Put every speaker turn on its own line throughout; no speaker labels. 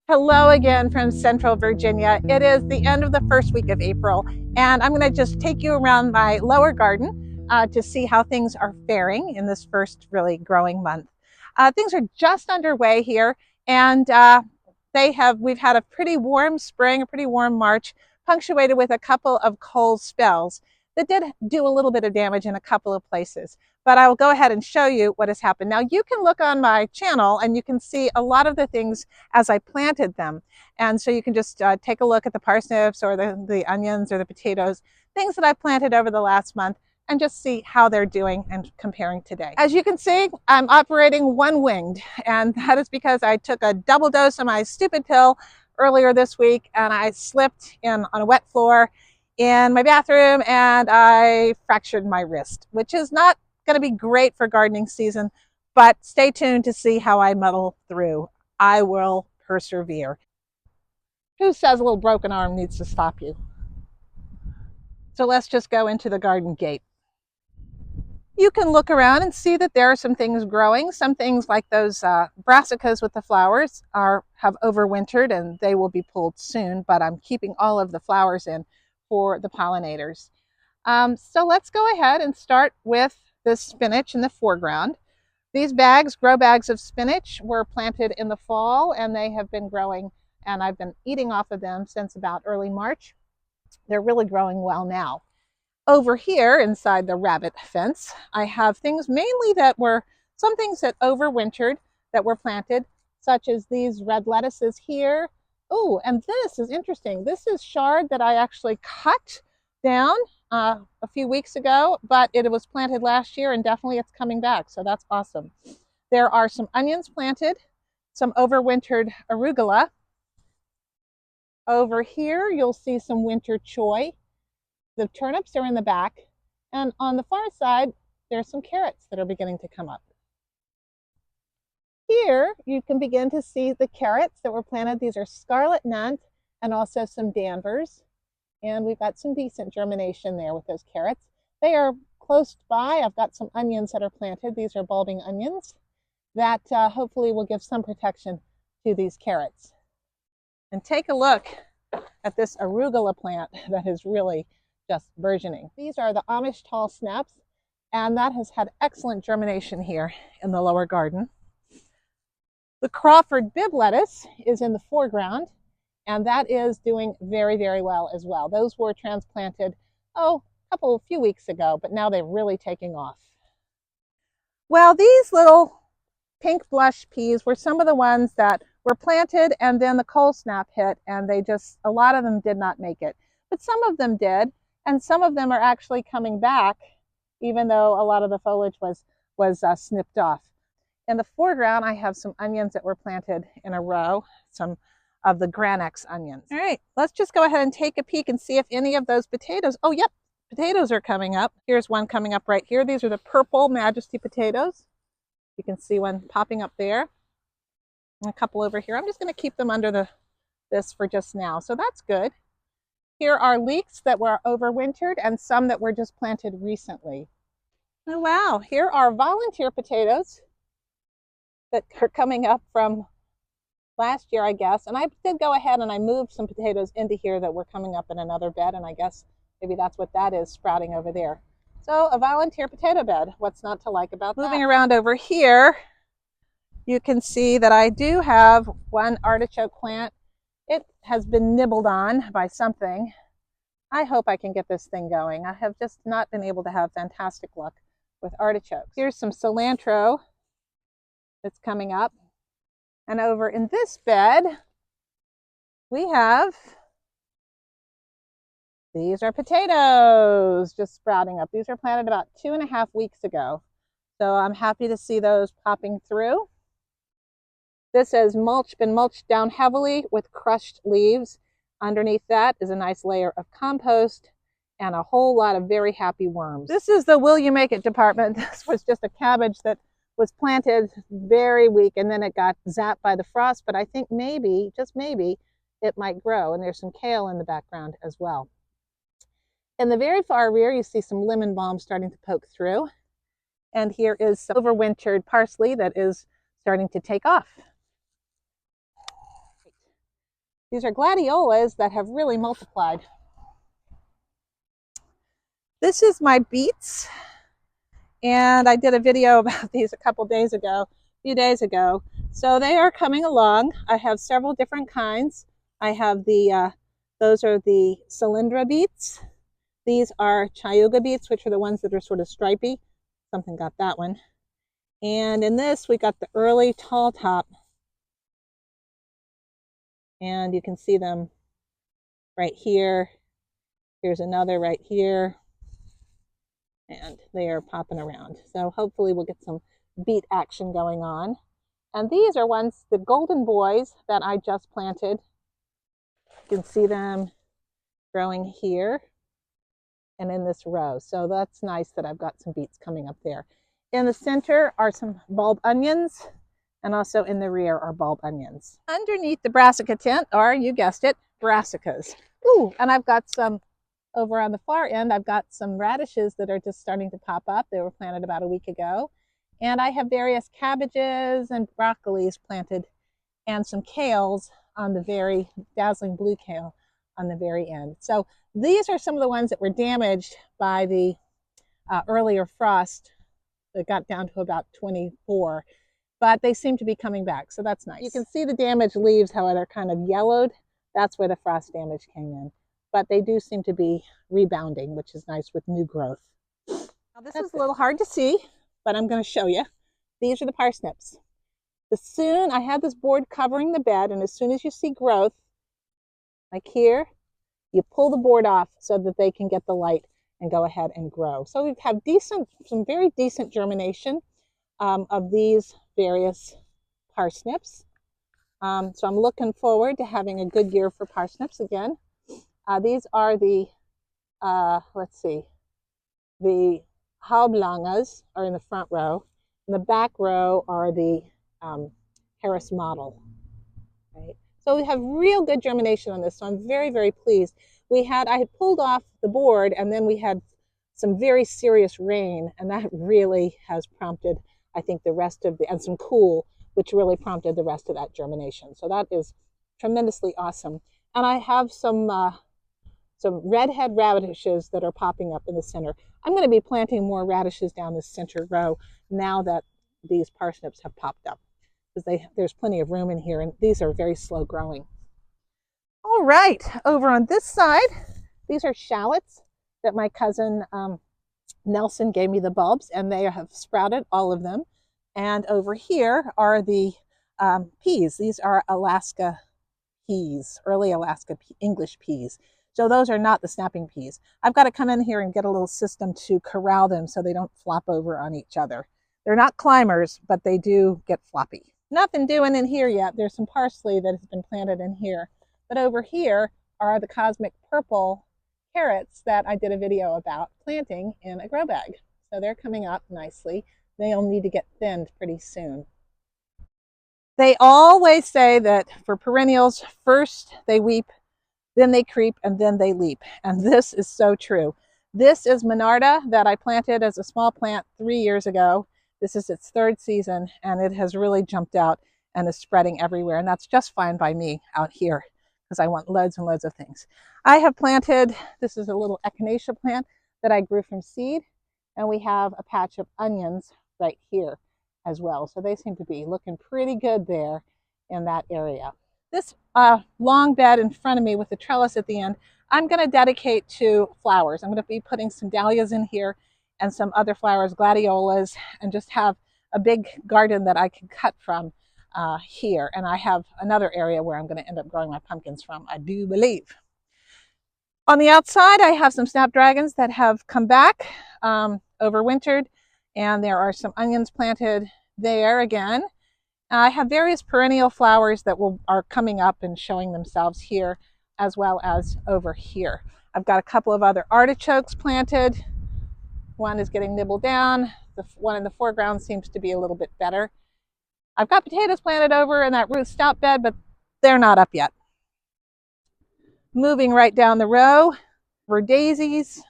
Hello again from Central Virginia. It is the end of the first week of April, and I'm going to just take you around my lower garden to see how things are faring in this first really growing month. Things are just underway here, and we've had a pretty warm spring, a pretty warm March, punctuated with a couple of cold spells that did do a little bit of damage in a couple of places. But I will go ahead and show you what has happened. Now you can look on my channel and you can see a lot of the things as I planted them. And so you can just take a look at the parsnips or the onions or the potatoes, things that I planted over the last month, and just see how they're doing and comparing today. As you can see, I'm operating one-winged, and that is because I took a double dose of my stupid pill earlier this week, and I slipped in on a wet floor in my bathroom, and I fractured my wrist, which is not going to be great for gardening season, but stay tuned to see how I muddle through. I will persevere. Who says a little broken arm needs to stop you? So let's just go into the garden gate. You can look around and see that there are some things growing. Some things like those brassicas with the flowers have overwintered and they will be pulled soon, but I'm keeping all of the flowers in for the pollinators. So let's go ahead and start with the spinach in the foreground. These grow bags of spinach, were planted in the fall and they have been growing, and I've been eating off of them since about early March. They're really growing well now. Over here inside the rabbit fence, I have things mainly some things that overwintered that were planted, such as these red lettuces here. Oh, and this is interesting. This is chard that I actually cut down a few weeks ago, but it was planted last year and definitely it's coming back, so that's awesome. There are some onions planted, some overwintered arugula. Over here you'll see some winter choy. The turnips are in the back, and on the far side there's some carrots that are beginning to come up. Here you can begin to see the carrots that were planted. These are scarlet nunt and also some Danvers. And we've got some decent germination there with those carrots. They are close by. I've got some onions that are planted. These are bulbing onions that hopefully will give some protection to these carrots. And take a look at this arugula plant that is really just burgeoning. These are the Amish tall snaps, and that has had excellent germination here in the lower garden. The Crawford bib lettuce is in the foreground, and that is doing very, very well as well. Those were transplanted, a few weeks ago, but now they're really taking off. Well, these little pink blush peas were some of the ones that were planted and then the cold snap hit, and a lot of them did not make it. But some of them did, and some of them are actually coming back, even though a lot of the foliage was snipped off. In the foreground, I have some onions that were planted in a row, some of the Granex onions. All right, let's just go ahead and take a peek and see if any of those potatoes, oh yep, potatoes are coming up. Here's one coming up right here. These are the purple Majesty potatoes. You can see one popping up there. And a couple over here. I'm just going to keep them under this for just now, so that's good. Here are leeks that were overwintered and some that were just planted recently. Oh wow, here are volunteer potatoes that are coming up from last year, I guess. And I did go ahead and I moved some potatoes into here that were coming up in another bed, and I guess maybe that's what that is sprouting over there. So a volunteer potato bed, what's not to like about that? Moving around over here, you can see that I do have one artichoke plant. It has been nibbled on by something. I hope I can get this thing going. I have just not been able to have fantastic luck with artichokes. Here's some cilantro that's coming up. And over in this bed, we have, these are potatoes just sprouting up. These were planted about 2.5 weeks ago. So I'm happy to see those popping through. This has been mulched down heavily with crushed leaves. Underneath that is a nice layer of compost and a whole lot of very happy worms. This is the will you make it department. This was just a cabbage that was planted very weak and then it got zapped by the frost, but I think maybe, just maybe, it might grow. And there's some kale in the background as well. In the very far rear, you see some lemon balm starting to poke through. And here is some overwintered parsley that is starting to take off. These are gladiolas that have really multiplied. This is my beets, and I did a video about these a few days ago. So they are coming along. I have several different kinds. I have those are the Cylindra beets. These are Cayuga beets, which are the ones that are sort of stripy. Something got that one. And in this, we got the early tall top. And you can see them right here. Here's another right here. And they are popping around. So hopefully we'll get some beet action going on. And these are ones, the golden boys that I just planted. You can see them growing here and in this row. So that's nice that I've got some beets coming up there. In the center are some bulb onions, and also in the rear are bulb onions. Underneath the brassica tent are, you guessed it, brassicas. Ooh, and I've got some over on the far end. I've got some radishes that are just starting to pop up. They were planted about a week ago. And I have various cabbages and broccolis planted, and some kales on the very dazzling blue kale on the very end. So these are some of the ones that were damaged by the earlier frost that got down to about 24, but they seem to be coming back, so that's nice. You can see the damaged leaves, how they're kind of yellowed. That's where the frost damage came in, but they do seem to be rebounding, which is nice with new growth. Now this is a little hard to see, but I'm going to show you. These are the parsnips. I had this board covering the bed, and as soon as you see growth, like here, you pull the board off so that they can get the light and go ahead and grow. So we have some very decent germination of these various parsnips. So I'm looking forward to having a good year for parsnips again. These are the, let's see, the Haublangas are in the front row. In the back row are the Harris model. Right? So we have real good germination on this, so I'm very, very pleased. I had pulled off the board, and then we had some very serious rain, and that really has prompted, I think, the rest of and some cool, which really prompted the rest of that germination. So that is tremendously awesome. And I have some redhead radishes that are popping up in the center. I'm going to be planting more radishes down this center row now that these parsnips have popped up, because there's plenty of room in here, and these are very slow growing. All right, over on this side, these are shallots that my cousin Nelson gave me the bulbs, and they have sprouted, all of them. And over here are the peas. These are Alaska peas, early Alaska English peas. So those are not the snapping peas. I've got to come in here and get a little system to corral them so they don't flop over on each other. They're not climbers, but they do get floppy. Nothing doing in here yet. There's some parsley that has been planted in here. But over here are the cosmic purple carrots that I did a video about planting in a grow bag. So they're coming up nicely. They'll need to get thinned pretty soon. They always say that for perennials, first they weep, then they creep, and then they leap. And this is so true. This is Monarda that I planted as a small plant 3 years ago. This is its 3rd season, and it has really jumped out and is spreading everywhere. And that's just fine by me out here, because I want loads and loads of things. I have planted, this is a little echinacea plant that I grew from seed, and we have a patch of onions right here as well. So they seem to be looking pretty good there in that area. This long bed in front of me with the trellis at the end, I'm going to dedicate to flowers. I'm going to be putting some dahlias in here and some other flowers, gladiolas, and just have a big garden that I can cut from here. And I have another area where I'm going to end up growing my pumpkins from, I do believe. On the outside, I have some snapdragons that have come back, overwintered, and there are some onions planted there again. I have various perennial flowers that are coming up and showing themselves here, as well as over here. I've got a couple of other artichokes planted. One is getting nibbled down. The one in the foreground seems to be a little bit better. I've got potatoes planted over in that root stout bed, but they're not up yet. Moving right down the row were daisies.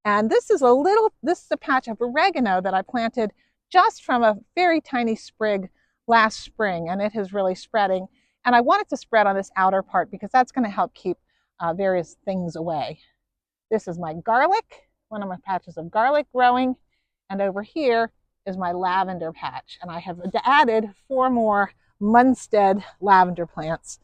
And this is a patch of oregano that I planted just from a very tiny sprig last spring, and it is really spreading. And I want it to spread on this outer part because that's going to help keep various things away. This is my garlic, one of my patches of garlic growing. And over here is my lavender patch. And I have added 4 more Munstead lavender plants.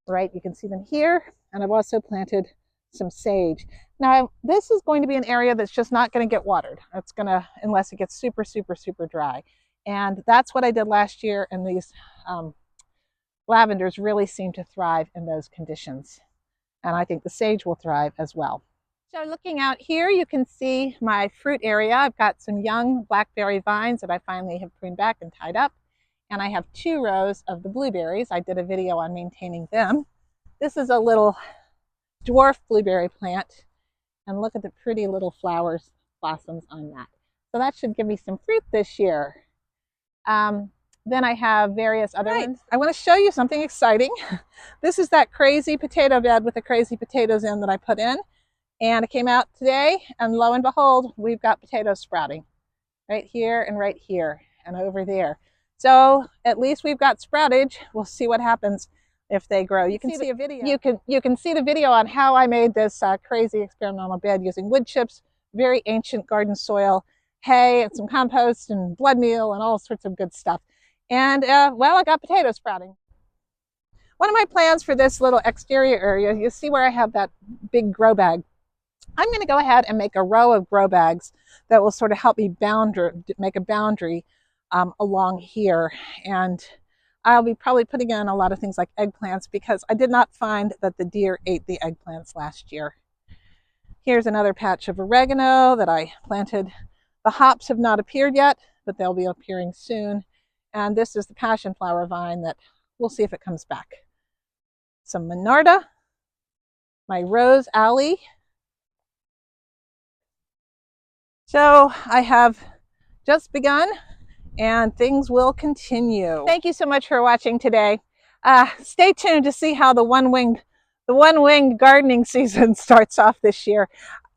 Right, you can see them here. And I've also planted some sage. Now, this is going to be an area that's just not going to get watered. It's going to, unless it gets super, super, super dry. And that's what I did last year. And these lavenders really seem to thrive in those conditions. And I think the sage will thrive as well. So looking out here, you can see my fruit area. I've got some young blackberry vines that I finally have pruned back and tied up. And I have 2 rows of the blueberries. I did a video on maintaining them. This is a little dwarf blueberry plant. And look at the pretty little flowers, blossoms on that. So that should give me some fruit this year. Then I have various other ones. I want to show you something exciting. This is that crazy potato bed with the crazy potatoes in that I put in. And it came out today, and lo and behold, we've got potatoes sprouting right here and over there. So at least we've got sproutage. We'll see what happens if they grow. You can see a video. You can see the video on how I made this crazy experimental bed using wood chips, very ancient garden soil, hay, and some compost and blood meal and all sorts of good stuff. And well, I got potatoes sprouting. One of my plans for this little exterior area, you see where I have that big grow bag. I'm going to go ahead and make a row of grow bags that will sort of help me make a boundary along here. And I'll be probably putting in a lot of things like eggplants because I did not find that the deer ate the eggplants last year. Here's another patch of oregano that I planted. The hops have not appeared yet, but they'll be appearing soon. And this is the passion flower vine that we'll see if it comes back. Some Monarda, my rose alley. So I have just begun and things will continue. Thank you so much for watching today. Stay tuned to see how the one-winged gardening season starts off this year.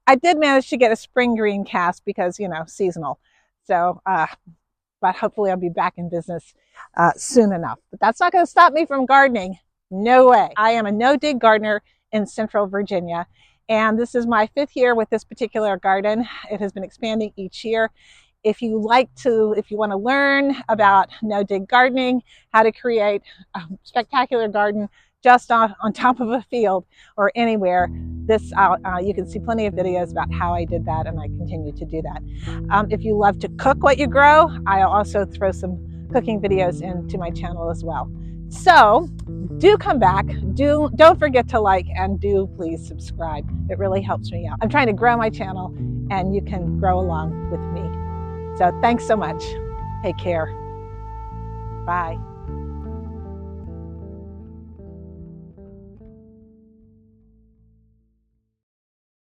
I did manage to get a spring green cast because, you know, seasonal. So, but hopefully I'll be back in business soon enough. But that's not going to stop me from gardening. No way. I am a no-dig gardener in Central Virginia. And this is my 5th year with this particular garden. It has been expanding each year. If you want to learn about no-dig gardening, how to create a spectacular garden just on top of a field or anywhere, you can see plenty of videos about how I did that, and I continue to do that. If you love to cook what you grow, I'll also throw some cooking videos into my channel as well. So do come back. Don't forget to like, and do please subscribe. It really helps me out. I'm trying to grow my channel, and you can grow along with me. So thanks so much. Take care. Bye.